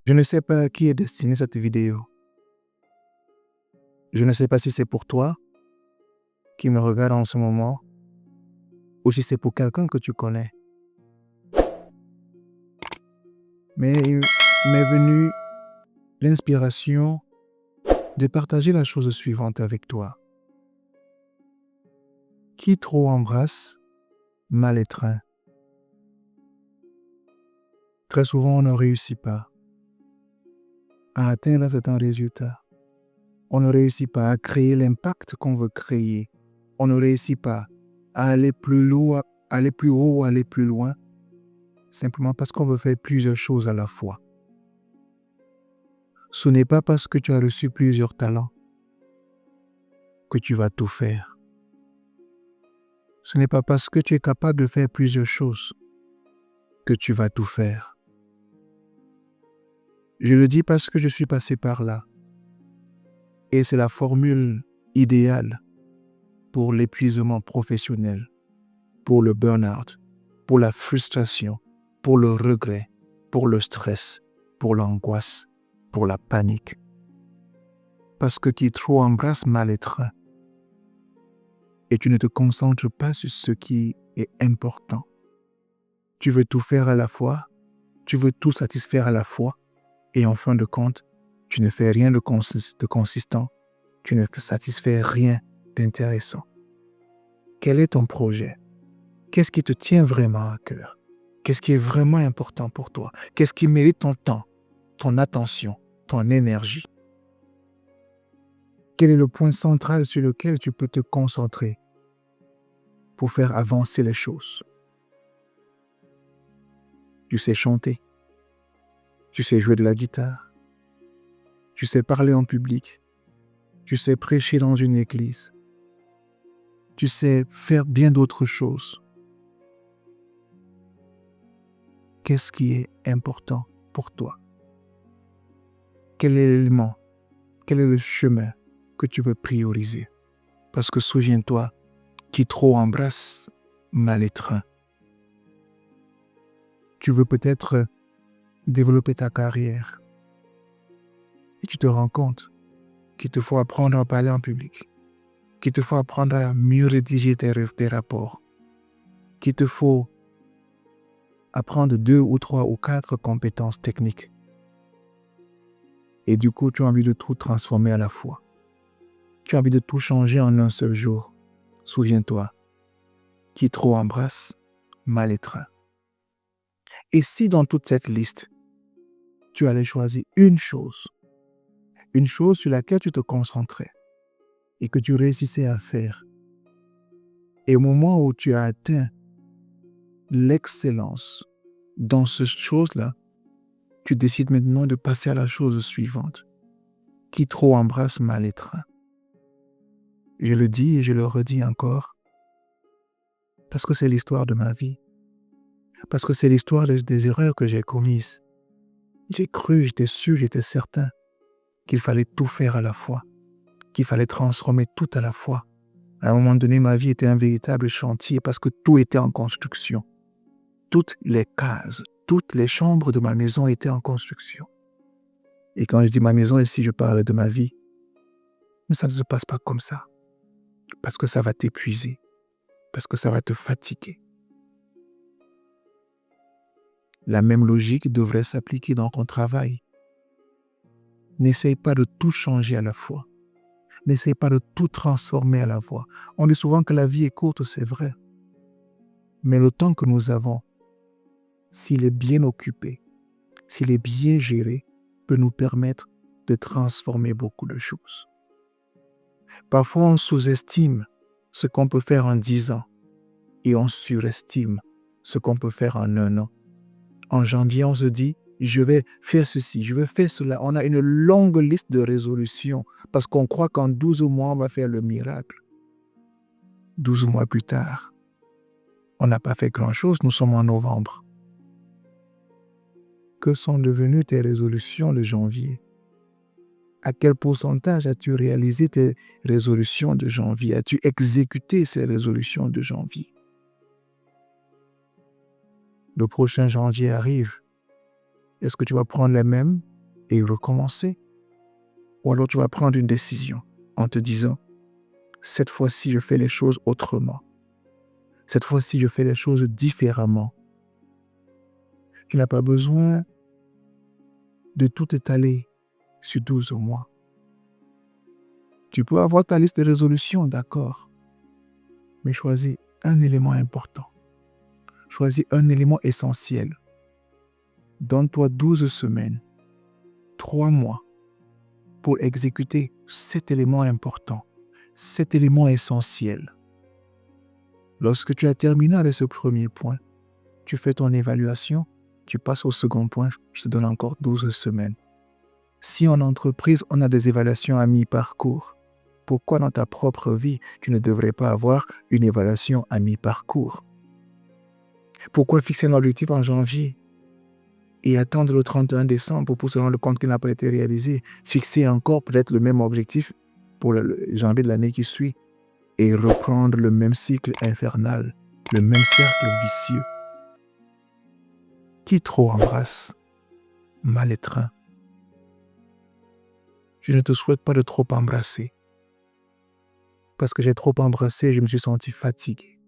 Je ne sais pas à qui est destinée cette vidéo. Je ne sais pas si c'est pour toi qui me regarde en ce moment ou si c'est pour quelqu'un que tu connais. Mais il m'est venu l'inspiration de partager la chose suivante avec toi. Qui trop embrasse, mal étreint. Très souvent, on ne réussit pas à atteindre certains résultats. On ne réussit pas à créer l'impact qu'on veut créer. On ne réussit pas à aller plus loin, aller plus haut ou aller plus loin, simplement parce qu'on veut faire plusieurs choses à la fois. Ce n'est pas parce que tu as reçu plusieurs talents que tu vas tout faire. Ce n'est pas parce que tu es capable de faire plusieurs choses que tu vas tout faire. Je le dis parce que je suis passé par là. Et c'est la formule idéale pour l'épuisement professionnel, pour le burn-out, pour la frustration, pour le regret, pour le stress, pour l'angoisse, pour la panique. Parce que qui trop embrasse mal étreint. Et tu ne te concentres pas sur ce qui est important. Tu veux tout faire à la fois, tu veux tout satisfaire à la fois, et en fin de compte, tu ne fais rien de consistant, tu ne satisfais rien d'intéressant. Quel est ton projet? Qu'est-ce qui te tient vraiment à cœur? Qu'est-ce qui est vraiment important pour toi? Qu'est-ce qui mérite ton temps, ton attention, ton énergie? Quel est le point central sur lequel tu peux te concentrer pour faire avancer les choses? Tu sais chanter, tu sais jouer de la guitare, tu sais parler en public, tu sais prêcher dans une église, tu sais faire bien d'autres choses. Qu'est-ce qui est important pour toi? Quel est l'élément, quel est le chemin que tu veux prioriser? Parce que souviens-toi, qui trop embrasse, mal étreint. Tu veux peut-être développer ta carrière et tu te rends compte qu'il te faut apprendre à parler en public, qu'il te faut apprendre à mieux rédiger tes rapports, qu'il te faut apprendre 2 ou 3 ou 4 compétences techniques. Et du coup, tu as envie de tout transformer à la fois. Tu as envie de tout changer en un seul jour. Souviens-toi, qui trop embrasse, mal étreint. Et si dans toute cette liste, tu allais choisir une chose sur laquelle tu te concentrais et que tu réussissais à faire, et au moment où tu as atteint l'excellence dans cette chose-là, tu décides maintenant de passer à la chose suivante. Qui trop embrasse, mal étreint. Je le dis et je le redis encore, parce que c'est l'histoire de ma vie. Parce que c'est l'histoire des erreurs que j'ai commises. J'ai cru, j'étais sûr, j'étais certain qu'il fallait tout faire à la fois, qu'il fallait transformer tout à la fois. À un moment donné, ma vie était un véritable chantier parce que tout était en construction. Toutes les cases, toutes les chambres de ma maison étaient en construction. Et quand je dis ma maison, ici je parle de ma vie, mais ça ne se passe pas comme ça. Parce que ça va t'épuiser, parce que ça va te fatiguer. La même logique devrait s'appliquer dans ton travail. N'essaye pas de tout changer à la fois. N'essaye pas de tout transformer à la fois. On dit souvent que la vie est courte, c'est vrai. Mais le temps que nous avons, s'il est bien occupé, s'il est bien géré, peut nous permettre de transformer beaucoup de choses. Parfois, on sous-estime ce qu'on peut faire en 10 ans et on surestime ce qu'on peut faire en 1 an. En janvier, on se dit, je vais faire ceci, je vais faire cela. On a une longue liste de résolutions parce qu'on croit qu'en 12 mois, on va faire le miracle. 12 mois plus tard, on n'a pas fait grand-chose, nous sommes en novembre. Que sont devenues tes résolutions de janvier? À quel pourcentage as-tu réalisé tes résolutions de janvier? As-tu exécuté ces résolutions de janvier? Le prochain janvier arrive Est-ce que tu vas prendre les mêmes et recommencer? Ou alors tu vas prendre une décision en te disant, cette fois-ci, je fais les choses autrement. Cette fois-ci, je fais les choses différemment. Tu n'as pas besoin de tout étaler sur 12 mois. Tu peux avoir ta liste de résolutions, d'accord, mais choisis un élément important. Choisis un élément essentiel. Donne-toi 12 semaines, 3 mois pour exécuter cet élément important, cet élément essentiel. Lorsque tu as terminé avec ce premier point, tu fais ton évaluation, tu passes au second point, je te donne encore 12 semaines. Si en entreprise, on a des évaluations à mi-parcours, pourquoi dans ta propre vie, tu ne devrais pas avoir une évaluation à mi-parcours? Pourquoi fixer un objectif en janvier et attendre le 31 décembre pour se rendre compte qu'il n'a pas été réalisé? Fixer encore peut-être le même objectif pour le janvier de l'année qui suit et reprendre le même cycle infernal, le même cercle vicieux. Qui trop embrasse, mal étreint. Je ne te souhaite pas de trop embrasser. Parce que j'ai trop embrassé, je me suis senti fatigué.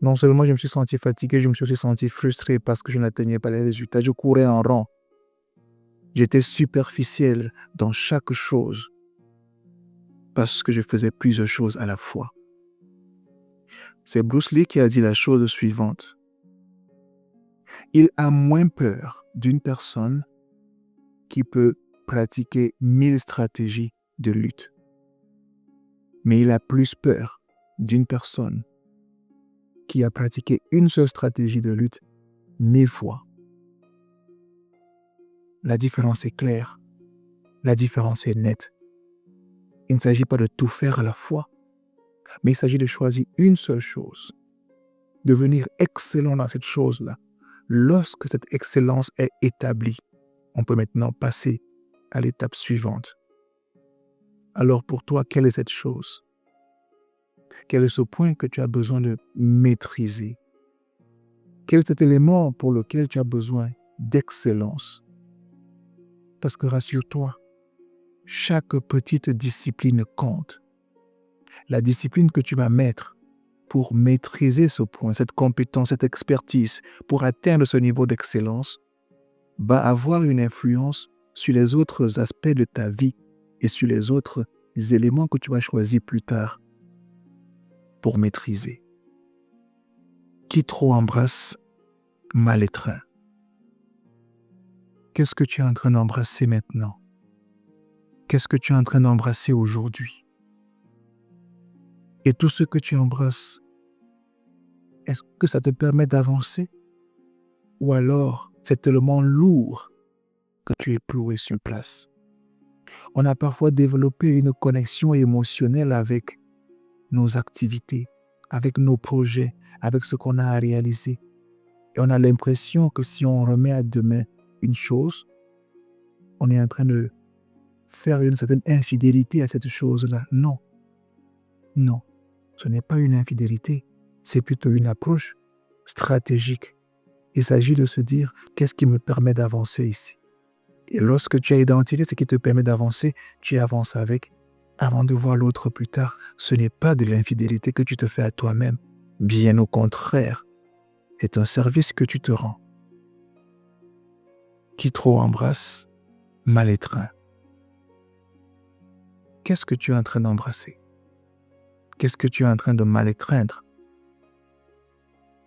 Non seulement je me suis senti fatigué, je me suis aussi senti frustré parce que je n'atteignais pas les résultats. Je courais en rond. J'étais superficiel dans chaque chose parce que je faisais plusieurs choses à la fois. C'est Bruce Lee qui a dit la chose suivante. Il a moins peur d'une personne qui peut pratiquer 1000 stratégies de lutte. Mais il a plus peur d'une personne qui a pratiqué une seule stratégie de lutte 1000 fois. La différence est claire. La différence est nette. Il ne s'agit pas de tout faire à la fois, mais il s'agit de choisir une seule chose, devenir excellent dans cette chose-là. Lorsque cette excellence est établie, on peut maintenant passer à l'étape suivante. Alors pour toi, quelle est cette chose? Quel est ce point que tu as besoin de maîtriser? Quel est cet élément pour lequel tu as besoin d'excellence? Parce que rassure-toi, chaque petite discipline compte. La discipline que tu vas mettre pour maîtriser ce point, cette compétence, cette expertise, pour atteindre ce niveau d'excellence, va avoir une influence sur les autres aspects de ta vie et sur les autres éléments que tu vas choisir plus tard pour maîtriser. Qui trop embrasse, mal étreint. Qu'est-ce que tu es en train d'embrasser maintenant? Qu'est-ce que tu es en train d'embrasser aujourd'hui? Et tout ce que tu embrasses, est-ce que ça te permet d'avancer? Ou alors, c'est tellement lourd que tu es cloué sur place? On a parfois développé une connexion émotionnelle avec nos activités, avec nos projets, avec ce qu'on a à réaliser. Et on a l'impression que si on remet à demain une chose, on est en train de faire une certaine infidélité à cette chose-là. Non. Non. Ce n'est pas une infidélité. C'est plutôt une approche stratégique. Il s'agit de se dire, qu'est-ce qui me permet d'avancer ici? Et lorsque tu as identifié ce qui te permet d'avancer, tu avances avec, avant de voir l'autre plus tard. Ce n'est pas de l'infidélité que tu te fais à toi-même. Bien au contraire, c'est un service que tu te rends. Qui trop embrasse, mal étreint. Qu'est-ce que tu es en train d'embrasser? Qu'est-ce que tu es en train de mal étreindre?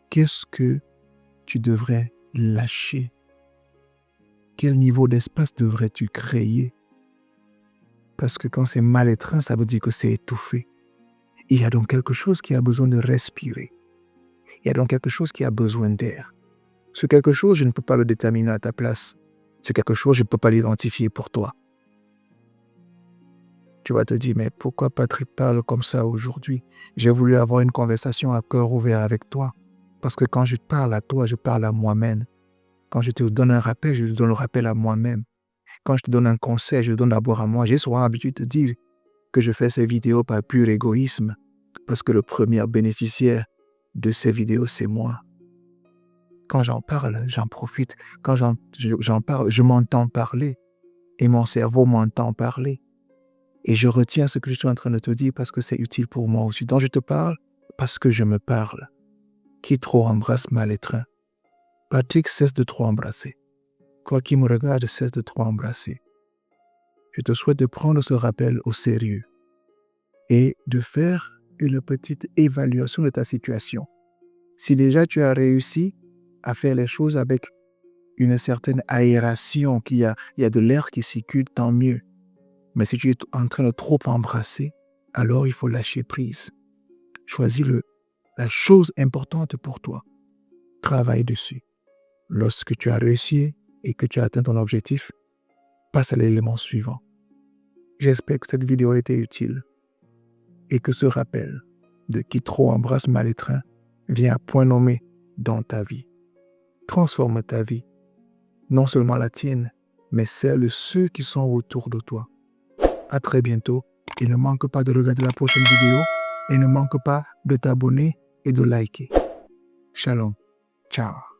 Qu'est-ce que tu devrais lâcher? Quel niveau d'espace devrais-tu créer? Parce que quand c'est mal étreint, ça veut dire que c'est étouffé. Il y a donc quelque chose qui a besoin de respirer. Il y a donc quelque chose qui a besoin d'air. Ce quelque chose, je ne peux pas le déterminer à ta place. Ce quelque chose, je ne peux pas l'identifier pour toi. Tu vas te dire, mais pourquoi Patrick parle comme ça aujourd'hui? J'ai voulu avoir une conversation à cœur ouvert avec toi. Parce que quand je parle à toi, je parle à moi-même. Quand je te donne un rappel, je te donne le rappel à moi-même. Quand je te donne un conseil, je le donne d'abord à moi. J'ai souvent l'habitude de dire que je fais ces vidéos par pur égoïsme. Parce que le premier bénéficiaire de ces vidéos, c'est moi. Quand j'en parle, j'en profite. Quand j'en parle, je m'entends parler. Et mon cerveau m'entend parler. Et je retiens ce que je suis en train de te dire parce que c'est utile pour moi aussi. Donc je te parle parce que je me parle. Qui trop embrasse mal étreint. Patrick, cesse de trop embrasser. Toi qui me regardes, cesse de trop embrasser. Je te souhaite de prendre ce rappel au sérieux et de faire une petite évaluation de ta situation. Si déjà tu as réussi à faire les choses avec une certaine aération, il y a de l'air qui circule, tant mieux. Mais si tu es en train de trop embrasser, alors il faut lâcher prise. Choisis la chose importante pour toi. Travaille dessus. Lorsque tu as réussi et que tu as atteint ton objectif, passe à l'élément suivant. J'espère que cette vidéo a été utile et que ce rappel de qui trop embrasse mal étreint vient à point nommé dans ta vie. Transforme ta vie, non seulement la tienne, mais celle de ceux qui sont autour de toi. À très bientôt et ne manque pas de regarder la prochaine vidéo et ne manque pas de t'abonner et de liker. Shalom. Ciao.